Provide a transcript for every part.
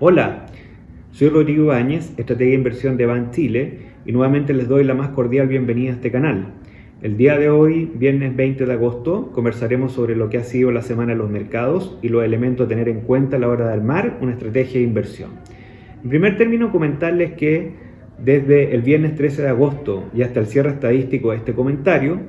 Hola, soy Rodrigo Ibáñez, estratega de inversión de Ban Chile, y nuevamente les doy la más cordial bienvenida a este canal. El día de hoy, viernes 20 de agosto, conversaremos sobre lo que ha sido la semana de los mercados y los elementos a tener en cuenta a la hora de armar una estrategia de inversión. En primer término, comentarles que desde el viernes 13 de agosto y hasta el cierre estadístico de este comentario,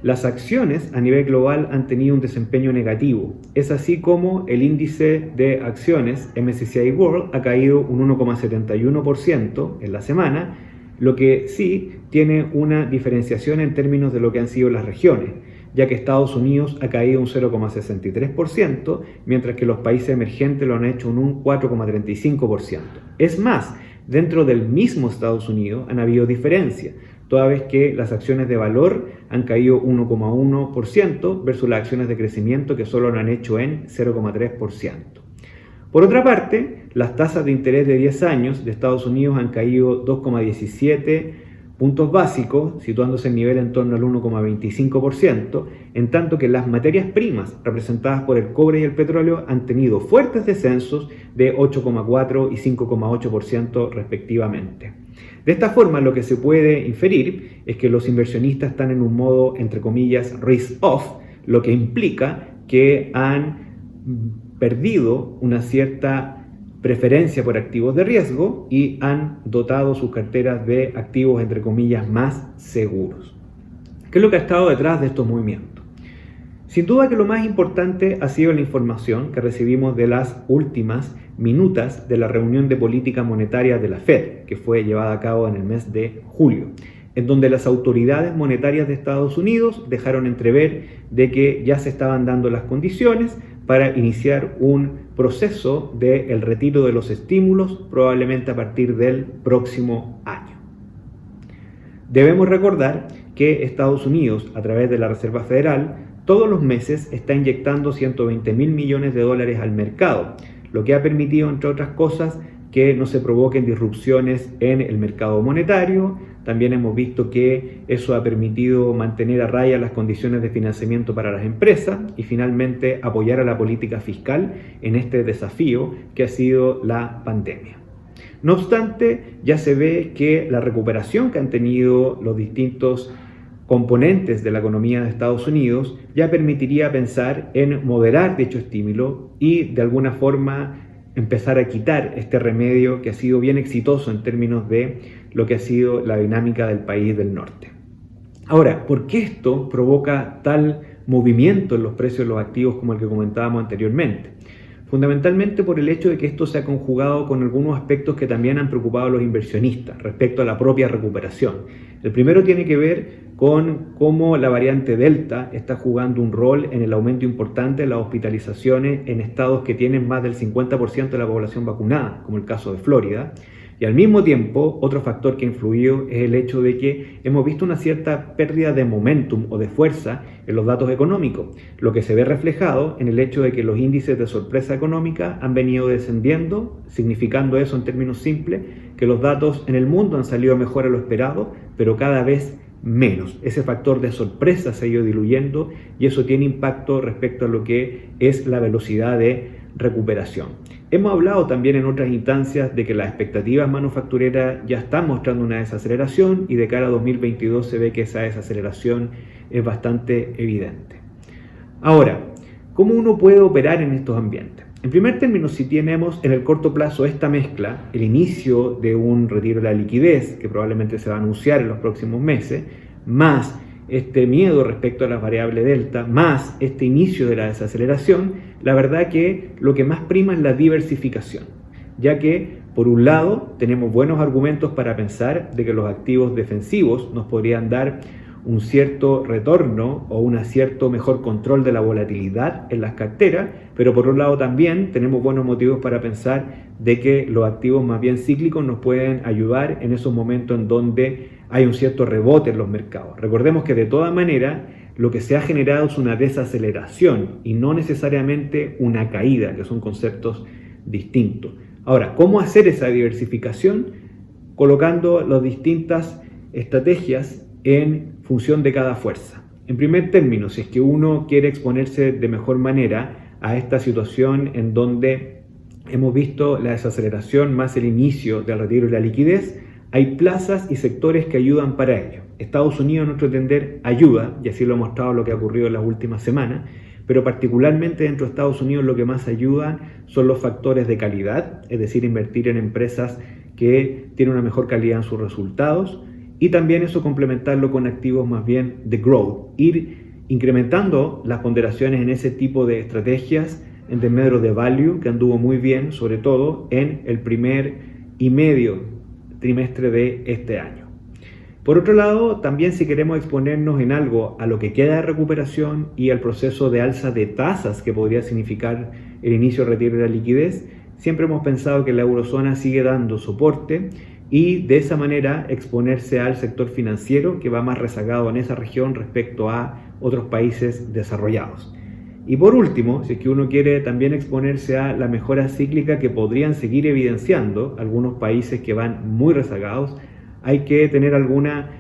las acciones a nivel global han tenido un desempeño negativo. Es así como el índice de acciones MSCI World ha caído un 1,71% en la semana, lo que sí tiene una diferenciación en términos de lo que han sido las regiones, ya que Estados Unidos ha caído un 0,63%, mientras que los países emergentes lo han hecho un 4,35%. Es más, dentro del mismo Estados Unidos han habido diferencias, toda vez que las acciones de valor han caído 1,1% versus las acciones de crecimiento que solo lo han hecho en 0,3%. Por otra parte, las tasas de interés de 10 años de Estados Unidos han caído 2,17 puntos básicos, situándose en nivel en torno al 1,25%, en tanto que las materias primas representadas por el cobre y el petróleo han tenido fuertes descensos de 8,4 y 5,8% respectivamente. De esta forma, lo que se puede inferir es que los inversionistas están en un modo, entre comillas, risk-off, lo que implica que han perdido una cierta preferencia por activos de riesgo y han dotado sus carteras de activos, entre comillas, más seguros. ¿Qué es lo que ha estado detrás de estos movimientos? Sin duda que lo más importante ha sido la información que recibimos de las últimas minutas de la reunión de política monetaria de la Fed, que fue llevada a cabo en el mes de julio, en donde las autoridades monetarias de Estados Unidos dejaron entrever de que ya se estaban dando las condiciones para iniciar un proceso del retiro de los estímulos, probablemente a partir del próximo año. Debemos recordar que Estados Unidos, a través de la Reserva Federal, todos los meses está inyectando 120.000 millones de dólares al mercado, lo que ha permitido, entre otras cosas, que no se provoquen disrupciones en el mercado monetario. También hemos visto que eso ha permitido mantener a raya las condiciones de financiamiento para las empresas y finalmente apoyar a la política fiscal en este desafío que ha sido la pandemia. No obstante, ya se ve que la recuperación que han tenido los distintos componentes de la economía de Estados Unidos ya permitiría pensar en moderar dicho estímulo y de alguna forma empezar a quitar este remedio que ha sido bien exitoso en términos de lo que ha sido la dinámica del país del norte. Ahora, ¿por qué esto provoca tal movimiento en los precios de los activos como el que comentábamos anteriormente? Fundamentalmente por el hecho de que esto se ha conjugado con algunos aspectos que también han preocupado a los inversionistas respecto a la propia recuperación. El primero tiene que ver con cómo la variante Delta está jugando un rol en el aumento importante de las hospitalizaciones en estados que tienen más del 50% de la población vacunada, como el caso de Florida. Y al mismo tiempo, otro factor que ha influido es el hecho de que hemos visto una cierta pérdida de momentum o de fuerza en los datos económicos, lo que se ve reflejado en el hecho de que los índices de sorpresa económica han venido descendiendo, significando eso en términos simples, que los datos en el mundo han salido mejor a lo esperado, pero cada vez menos. Ese factor de sorpresa se ha ido diluyendo y eso tiene impacto respecto a lo que es la velocidad de recuperación. Hemos hablado también en otras instancias de que las expectativas manufactureras ya están mostrando una desaceleración y de cara a 2022 se ve que esa desaceleración es bastante evidente. Ahora, ¿cómo uno puede operar en estos ambientes? En primer término, si tenemos en el corto plazo esta mezcla, el inicio de un retiro de la liquidez que probablemente se va a anunciar en los próximos meses, más este miedo respecto a las variables delta, más este inicio de la desaceleración, la verdad que lo que más prima es la diversificación, ya que por un lado tenemos buenos argumentos para pensar de que los activos defensivos nos podrían dar un cierto retorno o un cierto mejor control de la volatilidad en las carteras, pero por otro lado también tenemos buenos motivos para pensar de que los activos más bien cíclicos nos pueden ayudar en esos momentos en donde hay un cierto rebote en los mercados. Recordemos que de todas maneras lo que se ha generado es una desaceleración y no necesariamente una caída, que son conceptos distintos. Ahora, ¿cómo hacer esa diversificación? Colocando las distintas estrategias en función de cada fuerza. En primer término, si es que uno quiere exponerse de mejor manera a esta situación en donde hemos visto la desaceleración más el inicio del retiro y la liquidez. Hay plazas y sectores que ayudan para ello. Estados Unidos, a nuestro entender, ayuda, y así lo ha mostrado lo que ha ocurrido en las últimas semanas, pero particularmente dentro de Estados Unidos lo que más ayuda son los factores de calidad, es decir, invertir en empresas que tienen una mejor calidad en sus resultados, y también eso complementarlo con activos más bien de growth, ir incrementando las ponderaciones en ese tipo de estrategias en desmedro de value, que anduvo muy bien, sobre todo en el primer y medio trimestre de este año. Por otro lado, también si queremos exponernos en algo a lo que queda de recuperación y al proceso de alza de tasas que podría significar el inicio del retiro de la liquidez, siempre hemos pensado que la eurozona sigue dando soporte y de esa manera exponerse al sector financiero que va más rezagado en esa región respecto a otros países desarrollados. Y por último, si es que uno quiere también exponerse a la mejora cíclica que podrían seguir evidenciando algunos países que van muy rezagados, hay que tener alguna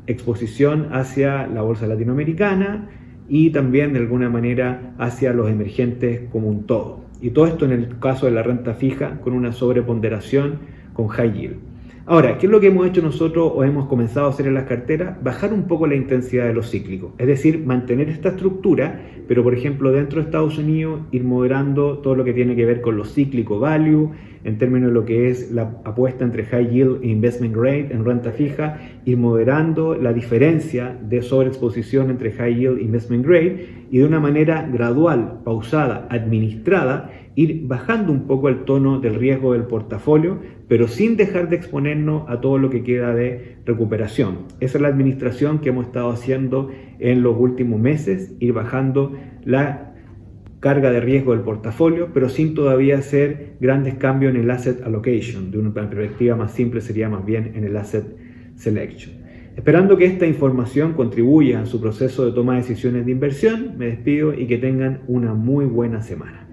exposición hacia la bolsa latinoamericana y también de alguna manera hacia los emergentes como un todo. Y todo esto en el caso de la renta fija con una sobreponderación con high yield. Ahora, ¿qué es lo que hemos hecho nosotros o hemos comenzado a hacer en las carteras? Bajar un poco la intensidad de los cíclicos, es decir, mantener esta estructura, pero por ejemplo dentro de Estados Unidos ir moderando todo lo que tiene que ver con los cíclico value, en términos de lo que es la apuesta entre high yield e investment grade en renta fija, ir moderando la diferencia de sobreexposición entre high yield e investment grade y de una manera gradual, pausada, administrada, ir bajando un poco el tono del riesgo del portafolio, pero sin dejar de exponernos a todo lo que queda de recuperación. Esa es la administración que hemos estado haciendo en los últimos meses, ir bajando la carga de riesgo del portafolio, pero sin todavía hacer grandes cambios en el asset allocation. De una perspectiva más simple sería más bien en el asset selection. Esperando que esta información contribuya a su proceso de toma de decisiones de inversión, me despido y que tengan una muy buena semana.